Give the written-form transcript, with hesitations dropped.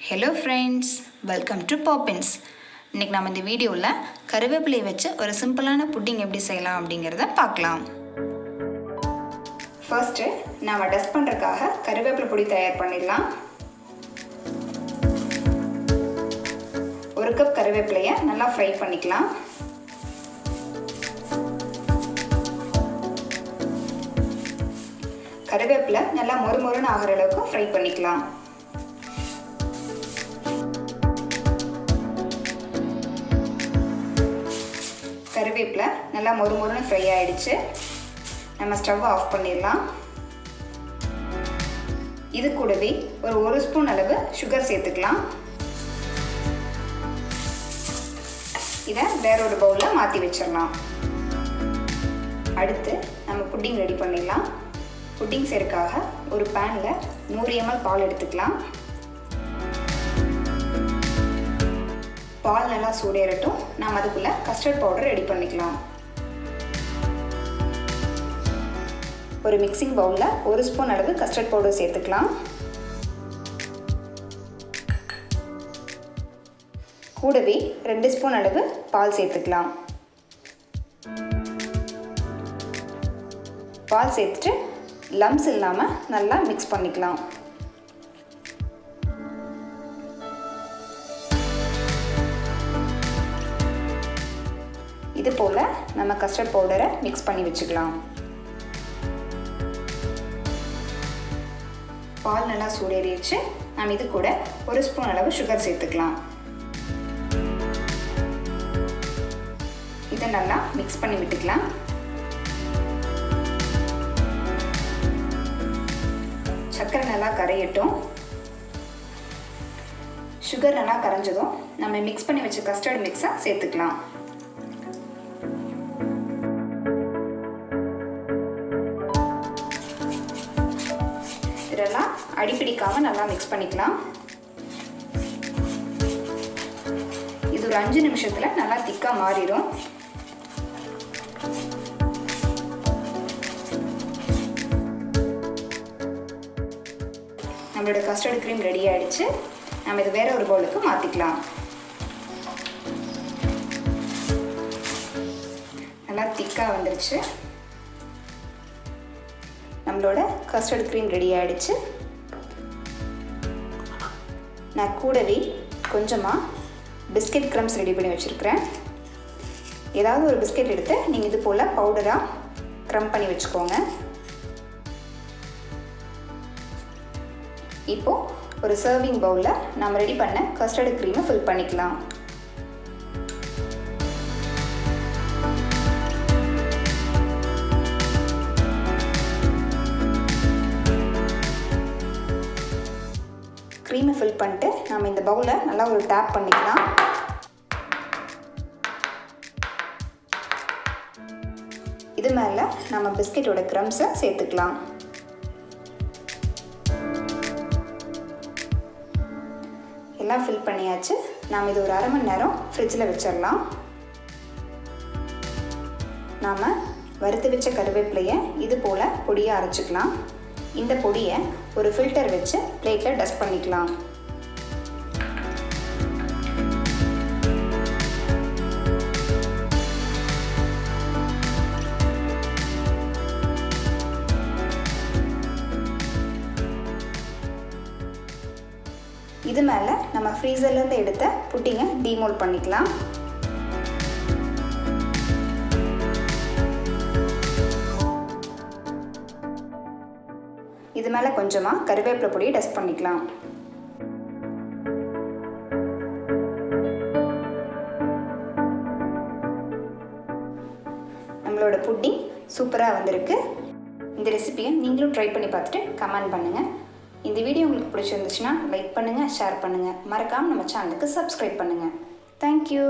Hello friends, welcome to Poppins. இன்னைக்கு நாம இந்த வீடியோல கருவேப்பிலை வச்சு ஒரு சிம்பிளான புட்டிங் எப்படி செய்யலாம் அப்படிங்கறத பார்க்கலாம். ஃபர்ஸ்ட் நாம டஸ்ட் பண்றதுக்காக கருவேப்பிலை பொடி தயார் பண்ணிடலாம். 1 கப் கருவேப்பிலையை நல்லா ஃப்ரை பண்ணிக்கலாம். கருவேப்பிலை நல்லா மொறுமொறுன்னு ஆகிற அளவுக்கு ஃப்ரை பண்ணிக்கலாம். கருவேப்பிலை நல்லா மொறுமொறுன்னு ஃப்ரை ஆயிடுச்சு. நம்ம ஸ்டவ் ஆஃப் பண்ணிடலாம். இது கூடவே ஒரு 1 ஸ்பூன் அளவு சுகர் சேர்த்துக்கலாம். இதை வேற ஒரு பவுலில் மாற்றி வச்சிடலாம். அடுத்து நம்ம புட்டிங் ரெடி பண்ணிடலாம். புட்டிங் செய்யறதுக்காக ஒரு பேனில் 100 ml பால் எடுத்துக்கலாம். பால் நல்லா சூடேறட்டும். நாம் அதுக்குள்ளே கஸ்டர்ட் பவுடர் ரெடி பண்ணிக்கலாம். ஒரு மிக்சிங் பவுலில் 1 ஸ்பூன் அளவு கஸ்டர்ட் பவுடர் சேர்த்துக்கலாம். கூடவே 2 ஸ்பூன் அளவு பால் சேர்த்துக்கலாம். பால் சேர்த்துட்டு லம்ஸ் இல்லாமல் நல்லா மிக்ஸ் பண்ணிக்கலாம். இது போல் நம்ம கஸ்டர்ட் பவுடரை மிக்ஸ் பண்ணி வச்சுக்கலாம். பால் நல்லா சூடேறிடுச்சு. நம்ம இது கூட 1 ஸ்பூன் அளவு சுகர் சேர்த்துக்கலாம். இதை நல்லா மிக்ஸ் பண்ணி விட்டுக்கலாம். சர்க்கரை நல்லா கரையட்டும். சுகர் நல்லா கரைஞ்சதும் நம்ம மிக்ஸ் பண்ணி வச்ச கஸ்டர்ட் மிக்ஸை சேர்த்துக்கலாம். இதெல்லாம் அடிப்பிடிக்காமல் நல்லா மிக்ஸ் பண்ணிக்கலாம். இது ஒரு 5 நிமிஷத்தில் நல்லா திக்காக மாறிடும். நம்மளோட கஸ்டர்ட் க்ரீம் ரெடி ஆகிடுச்சு. நம்ம இது வேற ஒரு பவுலுக்கு மாற்றிக்கலாம். நல்லா திக்காக வந்துருச்சு. நம்மளோட கஸ்டர்ட் க்ரீம் ரெடி ஆகிடுச்சு. நான் கூடவே கொஞ்சமாக பிஸ்கெட் க்ரம்ஸ் ரெடி பண்ணி வச்சுருக்கிறேன். ஏதாவது ஒரு பிஸ்கெட் எடுத்து நீங்கள் இது போல் பவுடராக க்ரம் பண்ணி வச்சுக்கோங்க. இப்போது ஒரு சர்விங் பவுலில் நம்ம ரெடி பண்ண கஸ்டர்ட் க்ரீமை ஃபில் பண்ணிக்கலாம். க்ரீமை ஃபில் பண்ணிட்டு நம்ம இந்த பவுலை நல்லா ஒரு டேப் பண்ணிக்கலாம். இது மேலே நம்ம பிஸ்கெட்டோட க்ரம்ஸை சேர்த்துக்கலாம். எல்லாம் ஃபில் பண்ணியாச்சு. நாம் இது ஒரு 1/2 மணி நேரம் ஃப்ரிட்ஜில் வச்சிடலாம். நாம் வறுத்து வச்ச கருவேப்பிலையை இது போல் பொடியாக அரைச்சிக்கலாம். இந்த பொடியை ஒரு ஃபில்டர் வச்சு பிளேட்டில் டஸ்ட் பண்ணிக்கலாம். இது மேலே நம்ம ஃப்ரீசர்லேருந்து எடுத்த புட்டிங்கை டீமோல்ட் பண்ணிக்கலாம். இது மேலே கொஞ்சமாக கருவேப்பிலை பொடியை டஸ்ட் பண்ணிக்கலாம். நம்மளோட புட்டிங் சூப்பராக வந்திருக்கு. இந்த ரெசிபியை நீங்களும் ட்ரை பண்ணி பார்த்துட்டு கமெண்ட் பண்ணுங்கள். இந்த வீடியோ உங்களுக்கு பிடிச்சிருந்துச்சுன்னா லைக் பண்ணுங்கள், ஷேர் பண்ணுங்கள். மறக்காமல் நம்ம சேனலுக்கு சப்ஸ்கிரைப் பண்ணுங்கள். தேங்க்யூ.